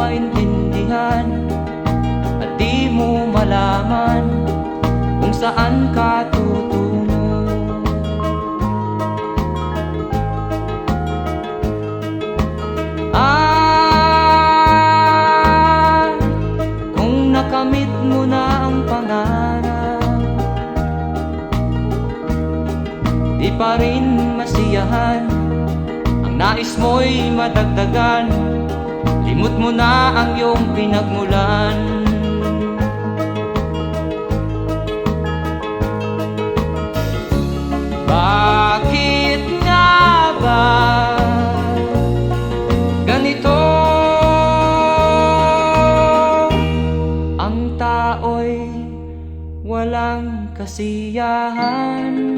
maintindihan at di mo malaman kung saan ka tutungo. Kung nakamit mo na ang pangarap, di pa rin masiyahan, ang nais mo'y madagdagan, limot mo na ang iyong pinagmulan. Bakit nga ba ganito? Ang tao'y walang kasiyahan.